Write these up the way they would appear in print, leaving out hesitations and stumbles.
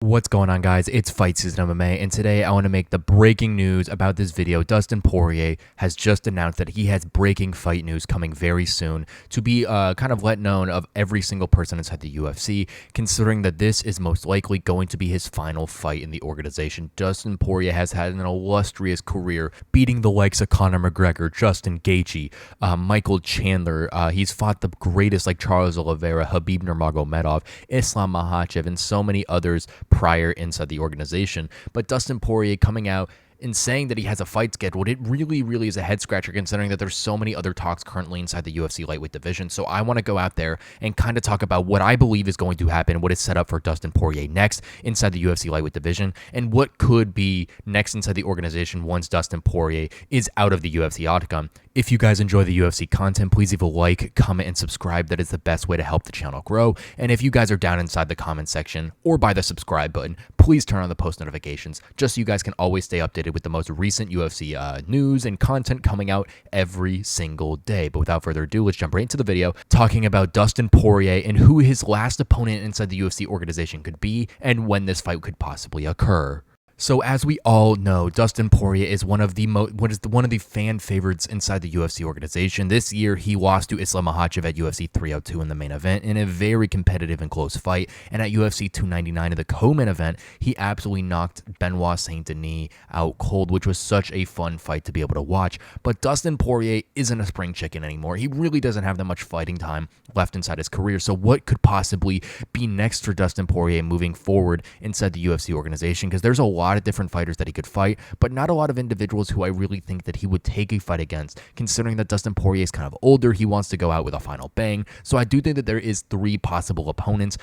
What's going on, guys? It's Fight Season MMA, and today I want to make the breaking news about this video. Dustin Poirier has just announced that he has breaking fight news coming very soon to be kind of let known of every single person inside the UFC, considering that this is most likely going to be his final fight in the organization. Dustin Poirier has had an illustrious career, beating the likes of Conor McGregor, Justin Gaethje, Michael Chandler. He's fought the greatest like Charles Oliveira, Khabib Nurmagomedov, Islam Makhachev, and so many others prior inside the organization. But Dustin Poirier coming out and saying that he has a fight scheduled, it really is a head scratcher considering that there's so many other talks currently inside the UFC lightweight division. So I want to go out there and kind of talk about what I believe is going to happen, what is set up for Dustin Poirier next inside the UFC lightweight division, and what could be next inside the organization once Dustin Poirier is out of the UFC octagon. If you guys enjoy the UFC content, please leave a like, comment, and subscribe. That is the best way to help the channel grow. And if you guys are down inside the comment section or by the subscribe button, please turn on the post notifications just so you guys can always stay updated with the most recent UFC news and content coming out every single day. But without further ado, let's jump right into the video talking about Dustin Poirier and who his last opponent inside the UFC organization could be and when this fight could possibly occur. So as we all know, Dustin Poirier is one of the fan favorites inside the UFC organization. This year, he lost to Islam Makhachev at UFC 302 in the main event in a very competitive and close fight. And at UFC 299 in the co-main event, he absolutely knocked Benoit Saint Denis out cold, which was such a fun fight to be able to watch. But Dustin Poirier isn't a spring chicken anymore. He really doesn't have that much fighting time left inside his career. So what could possibly be next for Dustin Poirier moving forward inside the UFC organization? Because there's a lot of different fighters that he could fight, but not a lot of individuals who I really think that he would take a fight against, considering that Dustin Poirier is kind of older. He wants to go out with a final bang. So I do think that there is three possible opponents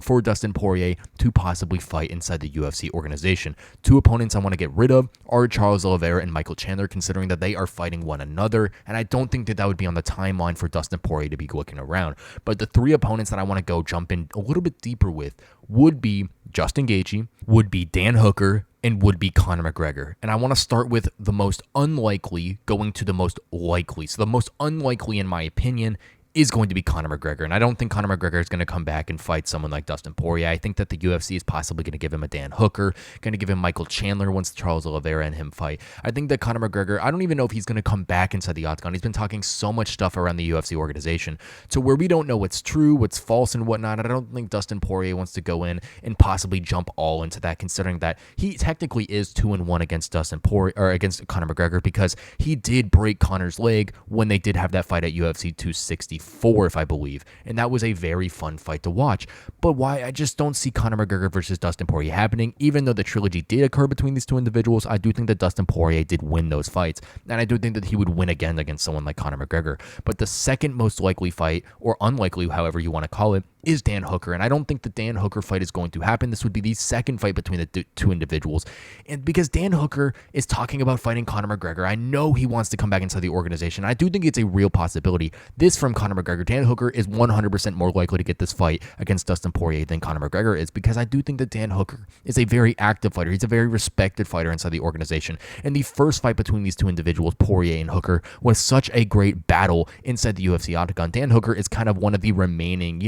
for Dustin Poirier to possibly fight inside the UFC organization. Two opponents I want to get rid of are Charles Oliveira and Michael Chandler, considering that they are fighting one another, and I don't think that that would be on the timeline for Dustin Poirier to be looking around. But the three opponents that I want to go jump in a little bit deeper with would be Justin Gaethje, would be Dan Hooker, and would be Conor McGregor. And I want to start with the most unlikely going to the most likely. So the most unlikely, in my opinion, is going to be Conor McGregor. And I don't think Conor McGregor is going to come back and fight someone like Dustin Poirier. I think that the UFC is possibly going to give him a Dan Hooker, going to give him Michael Chandler once Charles Oliveira and him fight. I think that Conor McGregor, I don't even know if he's going to come back inside the octagon. He's been talking so much stuff around the UFC organization to where we don't know what's true, what's false, and whatnot. And I don't think Dustin Poirier wants to go in and possibly jump all into that, considering that he technically is 2-1 against Dustin Poirier, or against Conor McGregor, because he did break Conor's leg when they did have that fight at UFC 264. If I believe, and that was a very fun fight to watch. But why I just don't see Conor McGregor versus Dustin Poirier happening, even though the trilogy did occur between these two individuals. I do think that Dustin Poirier did win those fights, and I do think that he would win again against someone like Conor McGregor. But the second most likely fight, or unlikely, however you want to call it, is Dan Hooker, and I don't think the Dan Hooker fight is going to happen. This would be the second fight between the two individuals, and because Dan Hooker is talking about fighting Conor McGregor, I know he wants to come back inside the organization. I do think it's a real possibility. This from Conor McGregor. Dan Hooker is 100% more likely to get this fight against Dustin Poirier than Conor McGregor is, because I do think that Dan Hooker is a very active fighter. He's a very respected fighter inside the organization, and the first fight between these two individuals, Poirier and Hooker, was such a great battle inside the UFC octagon. Dan Hooker is kind of one of the remaining,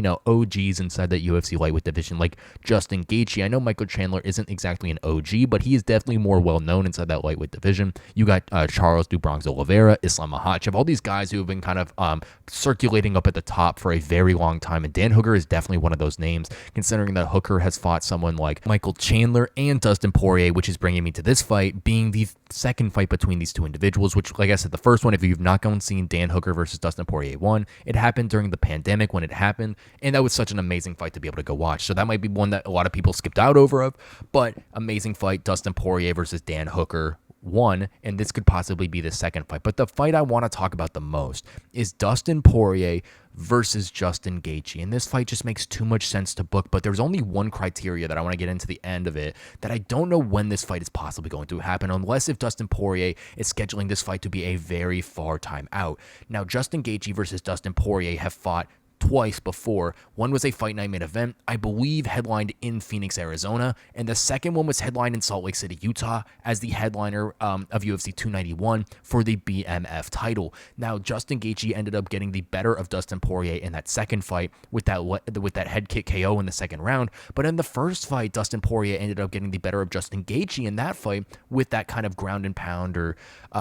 OGs inside that UFC lightweight division, like Justin Gaethje. I know Michael Chandler isn't exactly an OG, but he is definitely more well-known inside that lightweight division. You got Charles do Bronx Oliveira, Islam Makhachev, all these guys who have been kind of circulating up at the top for a very long time, and Dan Hooker is definitely one of those names, considering that Hooker has fought someone like Michael Chandler and Dustin Poirier, which is bringing me to this fight being the second fight between these two individuals, which, like I said, the first one, if you've not gone and seen Dan Hooker versus Dustin Poirier 1, it happened during the pandemic when it happened, and that was such an amazing fight to be able to go watch. So that might be one that a lot of people skipped out over, but amazing fight, Dustin Poirier versus Dan Hooker 1, and this could possibly be the second fight. But the fight I want to talk about the most is Dustin Poirier versus Justin Gaethje, and this fight just makes too much sense to book. But there's only one criteria that I want to get into the end of it, that I don't know when this fight is possibly going to happen, unless if Dustin Poirier is scheduling this fight to be a very far time out. Now, Justin Gaethje versus Dustin Poirier have fought twice before. One was a Fight Night main event, I believe headlined in Phoenix, Arizona, and the second one was headlined in Salt Lake City, Utah, as the headliner of UFC 291 for the BMF title. Now, Justin Gaethje ended up getting the better of Dustin Poirier in that second fight with that head kick KO in the second round, but in the first fight, Dustin Poirier ended up getting the better of Justin Gaethje in that fight with that kind of ground and pound, or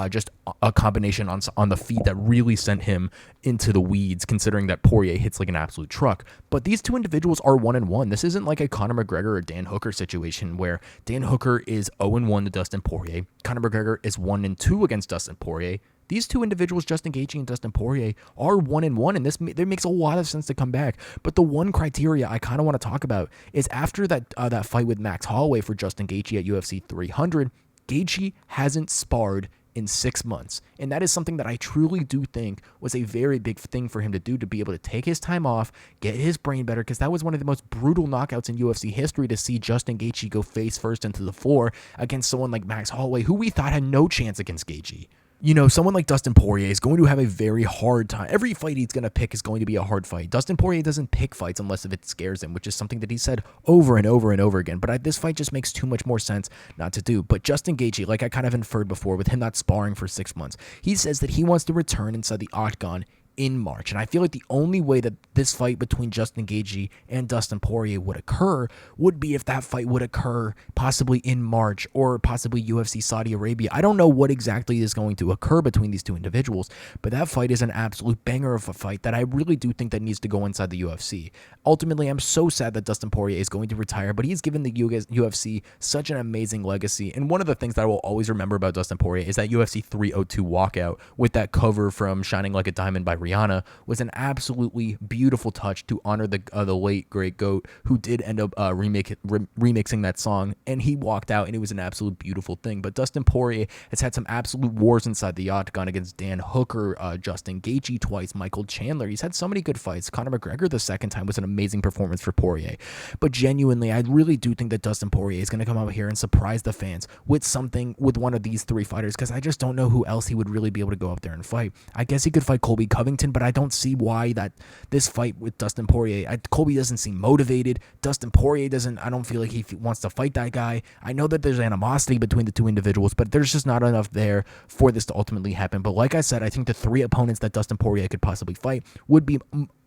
just a combination on the feet that really sent him into the weeds, considering that Poirier hits like an absolute truck. But these two individuals are 1-1. This isn't like a Conor McGregor or Dan Hooker situation where Dan Hooker is 0-1 to Dustin Poirier. Conor McGregor is 1-2 against Dustin Poirier. These two individuals, Justin Gaethje and Dustin Poirier, are 1-1, and there makes a lot of sense to come back. But the one criteria I kind of want to talk about is after that fight with Max Holloway for Justin Gaethje at UFC 300, Gaethje hasn't sparred in 6 months. And that is something that I truly do think was a very big thing for him to do, to be able to take his time off, get his brain better, because that was one of the most brutal knockouts in UFC history, to see Justin Gaethje go face first into the floor against someone like Max Holloway, who we thought had no chance against Gaethje. You know, someone like Dustin Poirier is going to have a very hard time. Every fight he's going to pick is going to be a hard fight. Dustin Poirier doesn't pick fights unless if it scares him, which is something that he said over and over and over again. But this fight just makes too much more sense not to do. But Justin Gaethje, like I kind of inferred before, with him not sparring for 6 months, he says that he wants to return inside the octagon in March. And I feel like the only way that this fight between Justin Gaethje and Dustin Poirier would occur would be if that fight would occur possibly in March, or possibly UFC Saudi Arabia. I don't know what exactly is going to occur between these two individuals, but that fight is an absolute banger of a fight that I really do think that needs to go inside the UFC. Ultimately, I'm so sad that Dustin Poirier is going to retire, but he's given the UFC such an amazing legacy. And one of the things that I will always remember about Dustin Poirier is that UFC 302 walkout with that cover from Shining Like a Diamond by Rihanna was an absolutely beautiful touch to honor the late great GOAT, who did end up remixing that song, and he walked out, and it was an absolute beautiful thing. But Dustin Poirier has had some absolute wars inside the octagon against Dan Hooker, Justin Gaethje twice, Michael Chandler. He's had so many good fights. Conor McGregor the second time was an amazing performance for Poirier. But genuinely, I really do think that Dustin Poirier is going to come out here and surprise the fans with one of these three fighters, because I just don't know who else he would really be able to go up there and fight. I guess he could fight Colby Covington, but I don't see why that this fight with Dustin Poirier, Colby doesn't seem motivated. Dustin Poirier I don't feel like he wants to fight that guy. I know that there's animosity between the two individuals, but there's just not enough there for this to ultimately happen. But like I said, I think the three opponents that Dustin Poirier could possibly fight would be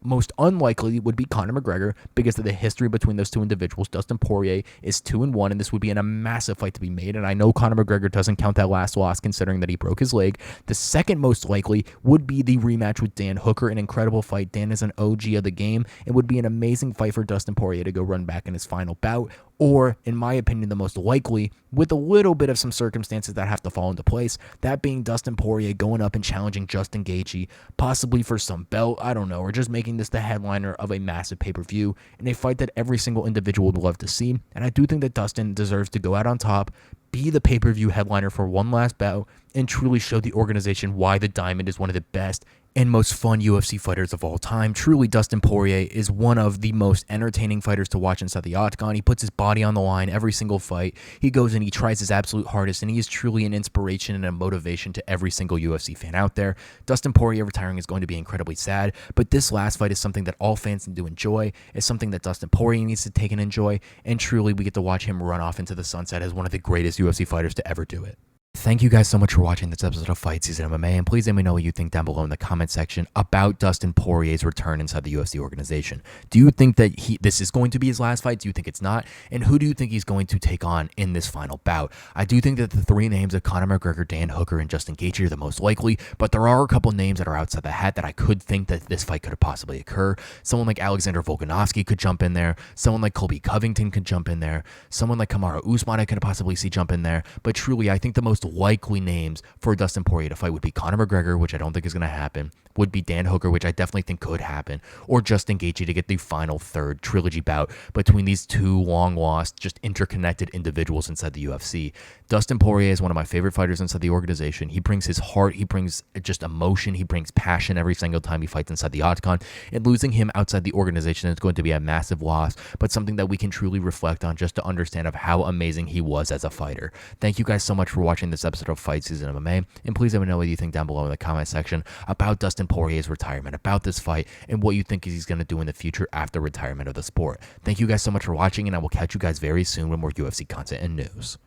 most unlikely would be Conor McGregor, because of the history between those two individuals. Dustin Poirier is 2-1, and this would be a massive fight to be made. And I know Conor McGregor doesn't count that last loss, considering that he broke his leg. The second most likely would be the rematch with Dan Hooker, an incredible fight. Dan is an OG of the game. It would be an amazing fight for Dustin Poirier to go run back in his final bout. Or, in my opinion, the most likely, with a little bit of some circumstances that have to fall into place, that being Dustin Poirier going up and challenging Justin Gaethje, possibly for some belt, I don't know, or just making this the headliner of a massive pay-per-view, in a fight that every single individual would love to see. And I do think that Dustin deserves to go out on top, be the pay-per-view headliner for one last bout, and truly show the organization why the Diamond is one of the best and most fun UFC fighters of all time. Truly, Dustin Poirier is one of the most entertaining fighters to watch inside the octagon. He puts his body on the line every single fight. He goes and he tries his absolute hardest, and he is truly an inspiration and a motivation to every single UFC fan out there. Dustin Poirier retiring is going to be incredibly sad, but this last fight is something that all fans need to enjoy. It's something that Dustin Poirier needs to take and enjoy, and truly we get to watch him run off into the sunset as one of the greatest UFC fighters to ever do it. Thank you guys so much for watching this episode of Fight Season MMA, and please let me know what you think down below in the comment section about Dustin Poirier's return inside the UFC organization. Do you think that this is going to be his last fight? Do you think it's not? And who do you think he's going to take on in this final bout? I do think that the three names of Conor McGregor, Dan Hooker, and Justin Gaethje are the most likely, but there are a couple names that are outside the hat that I could think that this fight could possibly occur. Someone like Alexander Volkanovski could jump in there. Someone like Colby Covington could jump in there. Someone like Kamaru Usman I could possibly see jump in there. But truly, I think the most likely names for Dustin Poirier to fight would be Conor McGregor, which I don't think is going to happen, would be Dan Hooker, which I definitely think could happen, or Justin Gaethje to get the final third trilogy bout between these two long-lost, just interconnected individuals inside the UFC. Dustin Poirier is one of my favorite fighters inside the organization. He brings his heart, he brings just emotion, he brings passion every single time he fights inside the octagon, and losing him outside the organization is going to be a massive loss, but something that we can truly reflect on just to understand of how amazing he was as a fighter. Thank you guys so much for watching this this episode of Fight Season MMA. And please let me know what you think down below in the comment section about Dustin Poirier's retirement, about this fight, and what you think he's going to do in the future after retirement of the sport. Thank you guys so much for watching, and I will catch you guys very soon with more UFC content and news.